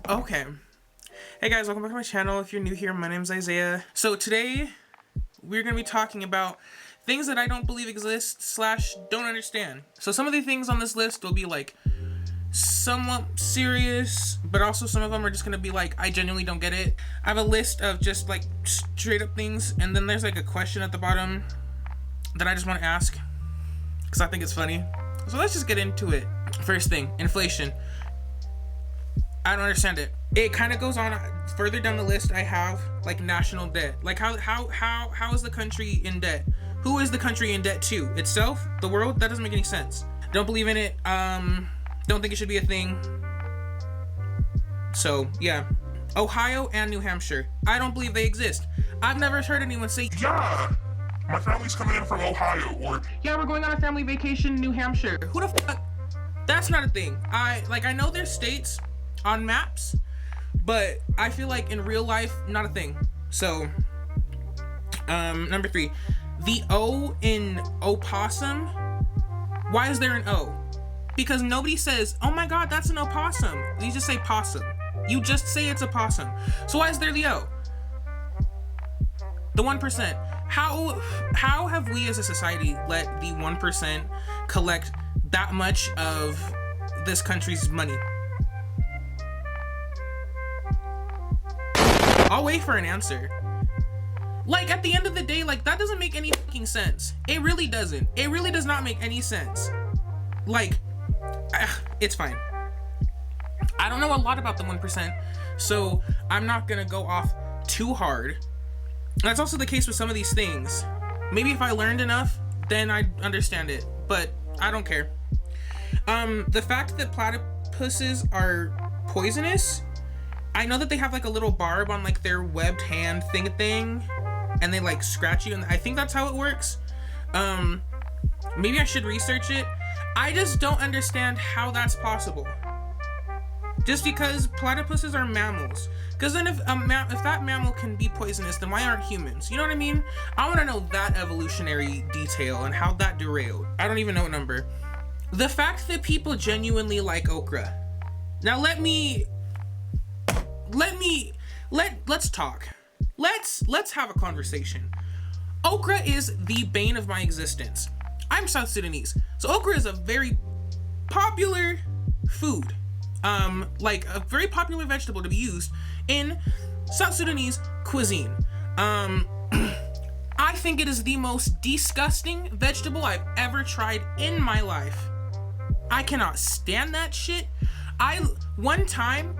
Okay. Hey guys, welcome back to my channel. If you're new here, my name's Zaya. So today, we're going to be talking about things that I don't believe exist / don't understand. So some of the things on this list will be like somewhat serious, but also some of them are just going to be like, I genuinely don't get it. I have a list of just like straight up things, and then there's like a question at the bottom that I just want to ask because I think it's funny. So let's just get into it. First thing, inflation. I don't understand it. It kind of goes on further down the list. I have like national debt. Like how is the country in debt? Who is the country in debt to? Itself? The world? That doesn't make any sense. Don't believe in it. Don't think it should be a thing. So yeah. Ohio and New Hampshire. I don't believe they exist. I've never heard anyone say, yeah, my family's coming in from Ohio, or yeah, we're going on a family vacation in New Hampshire. Who the fuck? That's not a thing. I know there's states on maps, but I feel like in real life, not a thing. So, number 3, the O in opossum. Why is there an O? Because nobody says, oh my god, that's an opossum. You just say possum. You just say it's a possum. So why is there the O? The 1%. How have we as a society let the 1% collect that much of this country's money? I'll wait for an answer. Like, at the end of the day, like, that doesn't make any fucking sense. It really doesn't. It really does not make any sense. Like, it's fine. I don't know a lot about the 1%, so I'm not gonna go off too hard. That's also the case with some of these things. Maybe if I learned enough, then I'd understand it, but I don't care. The fact that platypuses are poisonous, I know that they have like a little barb on like their webbed hand thing, and they like scratch you, and I think that's how it works. Maybe I should research it. I just don't understand how that's possible. Just because platypuses are mammals. Because then if that mammal can be poisonous, then why aren't humans? You know what I mean? I want to know that evolutionary detail and how that derailed. I don't even know what number. The fact that people genuinely like okra. Now let's talk. Let's have a conversation. Okra is the bane of my existence. I'm South Sudanese, so okra is a very popular food. Like a very popular vegetable to be used in South Sudanese cuisine. I think it is the most disgusting vegetable I've ever tried in my life. I cannot stand that shit. One time,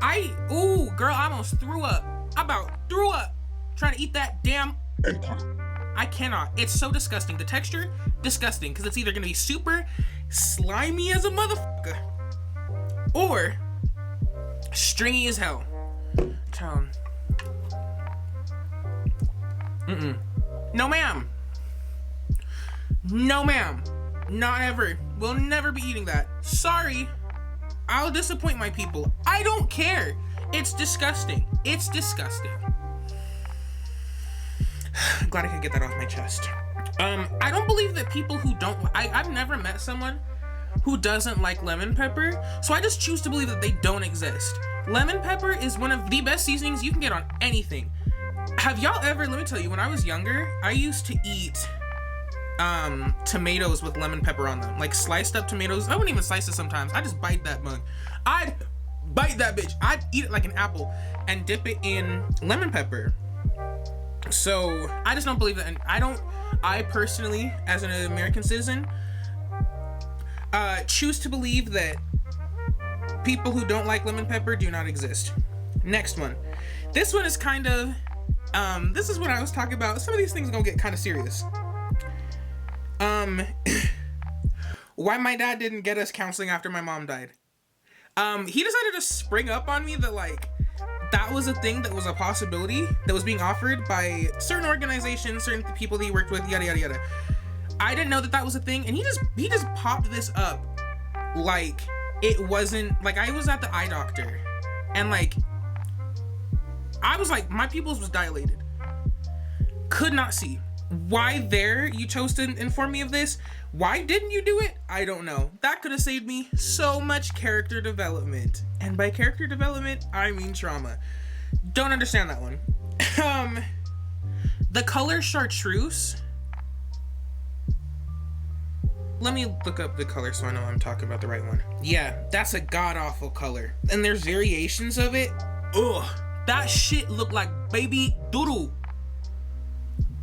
girl, I almost threw up. I about threw up trying to eat that damn. I cannot. It's so disgusting. The texture, disgusting, because it's either gonna be super slimy as a motherfucker or stringy as hell. No ma'am. No ma'am. Not ever. We'll never be eating that. Sorry. I'll disappoint my people. I don't care. It's disgusting. It's disgusting. Glad I could get that off my chest. I don't believe that people who don't... I've never met someone who doesn't like lemon pepper, so I just choose to believe that they don't exist. Lemon pepper is one of the best seasonings you can get on anything. Have y'all ever... Let me tell you, when I was younger, I used to eat tomatoes with lemon pepper on them, like sliced up tomatoes. I wouldn't even slice it sometimes. I just bite that mug. I'd bite that bitch. I'd eat it like an apple and dip it in lemon pepper. So I just don't believe that. And I personally, as an American citizen, choose to believe that people who don't like lemon pepper do not exist. Next one. This one is kind of, this is what I was talking about. Some of these things are gonna get kind of serious. Why my dad didn't get us counseling after my mom died. He decided to spring up on me that like that was a thing that was a possibility that was being offered by certain organizations, certain people that he worked with, yada yada yada. I didn't know that was a thing, and he just popped this up like it wasn't. Like, I was at the eye doctor, and like I was like, my pupils was dilated, could not see. why you chose to inform me of this. Why didn't you do it? I don't know. That could have saved me so much character development. And by character development, I mean trauma. Don't understand that one. The color chartreuse. Let me look up the color so I know I'm talking about the right one. Yeah, that's a god-awful color. And there's variations of it. Ugh. That shit looked like baby doodle.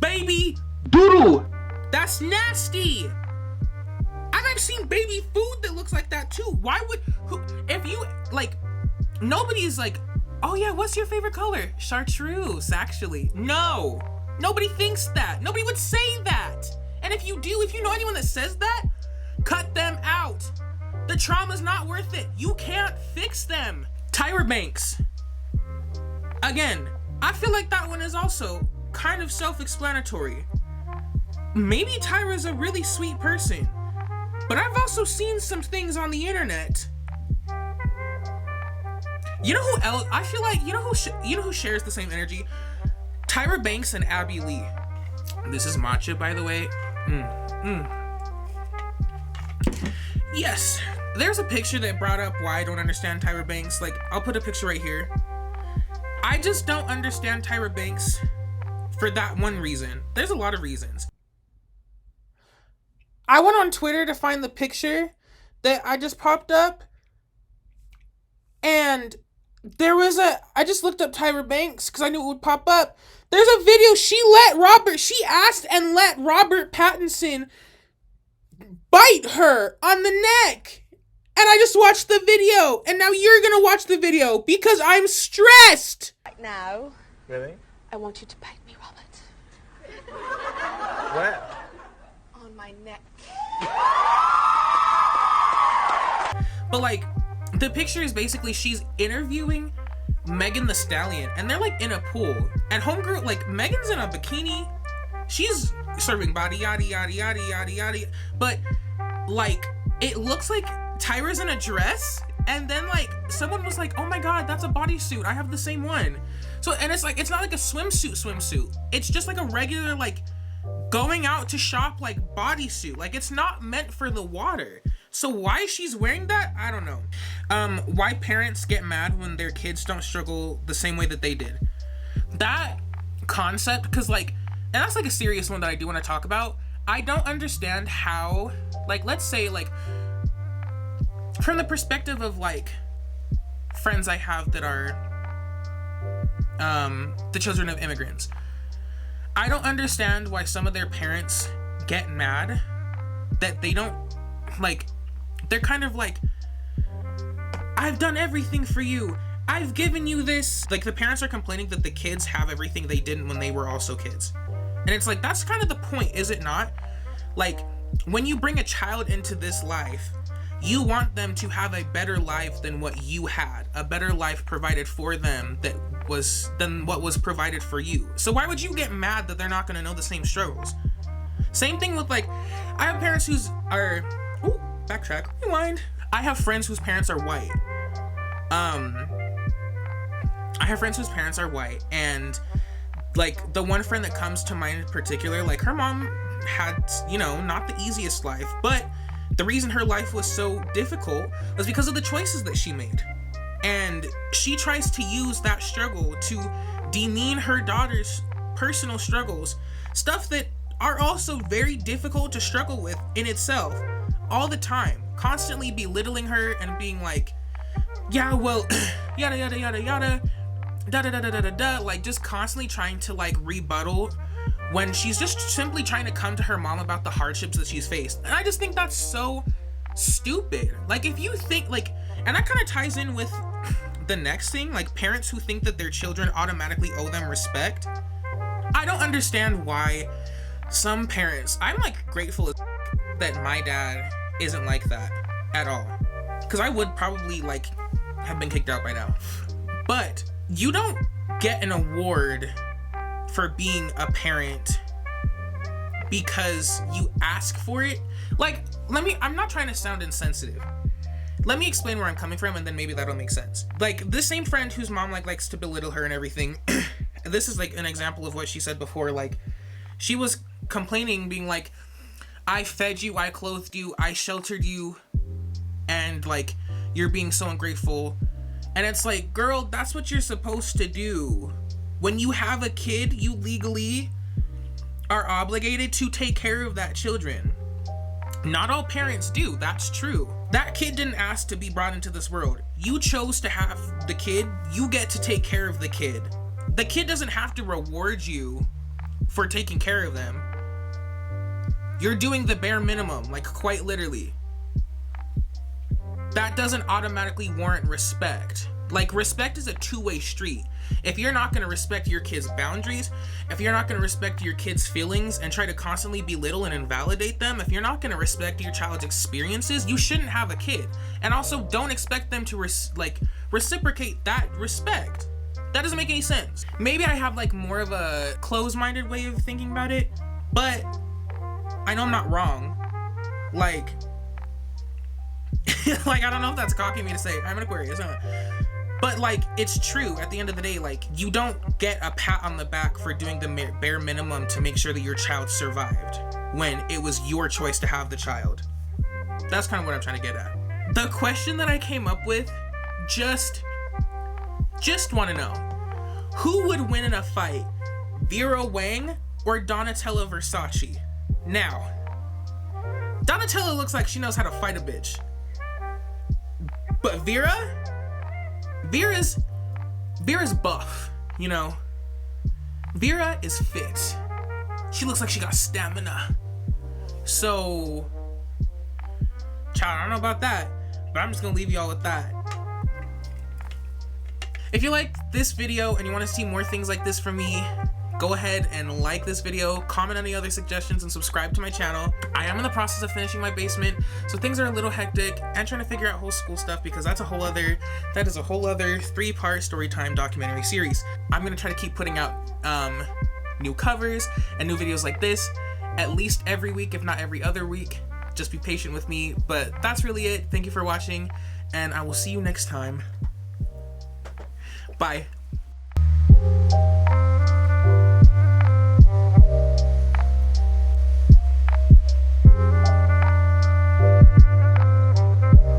Baby doodle. That's nasty. I've seen baby food that looks like that too. Why would, if you, like, nobody's like, oh yeah, what's your favorite color? Chartreuse, actually. No, nobody thinks that. Nobody would say that. And if you do, if you know anyone that says that, cut them out. The trauma's not worth it. You can't fix them. Tyra Banks. Again, I feel like that one is also kind of self-explanatory. Maybe Tyra's a really sweet person, but I've also seen some things on the internet. You know who else? I feel like, you know who shares the same energy? Tyra Banks and Abby Lee. This is matcha, by the way. Yes, there's a picture that brought up why I don't understand Tyra Banks. Like, I'll put a picture right here. I just don't understand Tyra Banks for that one reason. There's a lot of reasons. I went on Twitter to find the picture that I just popped up, and I just looked up Tyra Banks because I knew it would pop up. There's a video she asked and let Robert Pattinson bite her on the neck. And I just watched the video, and now you're gonna watch the video because I'm stressed. Right now. Really? I want you to bite me, Robert. Where? On my neck. But like, the picture is basically she's interviewing Megan Thee Stallion, and they're like in a pool, and homegirl, like, Megan's in a bikini, she's serving body yada yada yada yada yada, but like, it looks like Tyra's in a dress, and then like someone was like, oh my god, that's a bodysuit, I have the same one. So, and it's like, it's not like a swimsuit, it's just like a regular, like, going out to shop, like, bodysuit. Like, it's not meant for the water. So why she's wearing that, I don't know. Why parents get mad when their kids don't struggle the same way that they did. That concept, because like, and that's like a serious one that I do want to talk about. I don't understand how, like, let's say, like, from the perspective of like friends I have that are the children of immigrants, I don't understand why some of their parents get mad that they don't, like, they're kind of like, I've done everything for you, I've given you this. Like, the parents are complaining that the kids have everything they didn't when they were also kids. And it's like, that's kind of the point, is it not? Like, when you bring a child into this life, you want them to have a better life than what you had, a better life provided for them than what was provided for you. So why would you get mad that they're not going to know the same struggles? Same thing with, like, I have parents backtrack, rewind. I have friends whose parents are white. And like, the one friend that comes to mind in particular, like, her mom had, you know, not the easiest life, but the reason her life was so difficult was because of the choices that she made. And she tries to use that struggle to demean her daughter's personal struggles, stuff that are also very difficult to struggle with in itself, all the time, constantly belittling her and being like, yeah, well, yada yada yada yada, da da da da da da, like, just constantly trying to, like, rebuttal when she's just simply trying to come to her mom about the hardships that she's faced. And I just think that's so stupid. Like, if you think, like, and that kind of ties in with the next thing, like, parents who think that their children automatically owe them respect. I don't understand why some parents, I'm, like, grateful that my dad isn't like that at all, because I would probably, like, have been kicked out by now. But you don't get an award for being a parent because you ask for it. Like, I'm not trying to sound insensitive. Let me explain where I'm coming from, and then maybe that'll make sense. Like, the same friend whose mom, like, likes to belittle her and everything, this is, like, an example of what she said before. Like, she was complaining, being like, I fed you, I clothed you, I sheltered you, and like, you're being so ungrateful. And it's like, girl, that's what you're supposed to do. When you have a kid, you legally are obligated to take care of that children. Not all parents do, that's true. That kid didn't ask to be brought into this world. You chose to have the kid, you get to take care of the kid. The kid doesn't have to reward you for taking care of them. You're doing the bare minimum, like quite literally. That doesn't automatically warrant respect. Like, respect is a two-way street. If you're not going to respect your kids' boundaries, if you're not going to respect your kids' feelings and try to constantly belittle and invalidate them, if you're not going to respect your child's experiences, you shouldn't have a kid. And also, don't expect them to reciprocate that respect. That doesn't make any sense. Maybe I have like more of a closed-minded way of thinking about it, but I know I'm not wrong. Like, like, I don't know if that's cocky of me to say. I'm an Aquarius, huh? But like, it's true. At the end of the day, like, you don't get a pat on the back for doing the bare minimum to make sure that your child survived when it was your choice to have the child. That's kind of what I'm trying to get at. The question that I came up with, just want to know, who would win in a fight, Vera Wang or Donatella Versace? Now, Donatella looks like she knows how to fight a bitch. But Vera's buff, you know? Vera is fit. She looks like she got stamina. So, child, I don't know about that, but I'm just gonna leave y'all with that. If you liked this video and you want to see more things like this from me, go ahead and like this video, comment any other suggestions, and subscribe to my channel. I am in the process of finishing my basement, so things are a little hectic, and trying to figure out whole school stuff, because that is a whole other 3-part story time documentary series. I'm gonna try to keep putting out new covers and new videos like this at least every week, if not every other week. Just be patient with me, but that's really it. Thank you for watching, and I will see you next time. Bye.